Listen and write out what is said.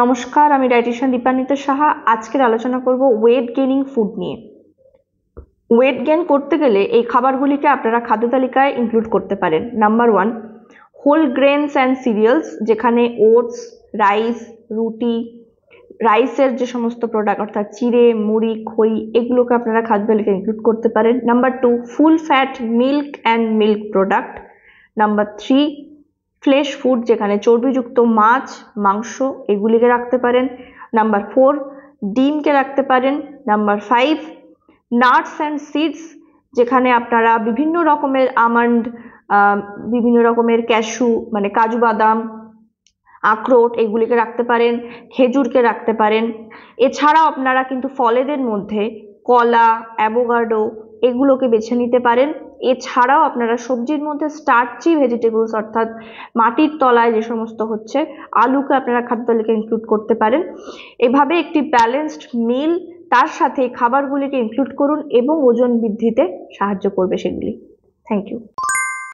নমস্কার, আমি ডায়েটিশিয়ান দীপান্বিতা সাহা। আজকের আলোচনা করব ওয়েট গেইনিং ফুড নিয়ে। ওয়েট গেইন করতে গেলে এই খাবারগুলিকে আপনারা খাদ্য তালিকায় ইনক্লুড করতে পারেন। Number 1, whole grains and cereals, যেখানে ওটস, রাইস, রুটি, রাইসের যে সমস্ত প্রোডাক্ট অর্থাৎ চিড়ে, মুড়ি, খই, এগুলোকে আপনারা খাদ্য তালিকায় ইনক্লুড করতে পারেন। Number 2, full fat milk and milk product. Number 3, flash food, যেখানে চর্বিযুক্ত মাছ, মাংস এগুলিকে রাখতে পারেন। নাম্বার 4, ডিমকে রাখতে পারেন। নাম্বার 5, নাটস অ্যান্ড সিডস, যেখানে আপনারা বিভিন্ন রকমের আমন্ড, বিভিন্ন রকমের ক্যাশু মানে কাজু বাদাম, আখরোট এগুলিকে রাখতে পারেন, খেজুরকে রাখতে পারেন। এছাড়াও আপনারা কিন্তু ফলেদের মধ্যে কলা, অ্যাভোকাডো এগুলোকে বেছে নিতে পারেন। এছাড়াও আপনারা সবজির মধ্যে স্টার্চি ভেজিটেবলস অর্থাৎ মাটির তলায় যে সমস্ত হচ্ছে আলুকে আপনারা খাদ্য তালিকায় ইনক্লুড করতে পারেন। এভাবে একটি ব্যালেন্সড মিল তার সাথে খাবারগুলিকে ইনক্লুড করুন এবং ওজন বৃদ্ধিতে সাহায্য করবে সেগুলি। Thank you.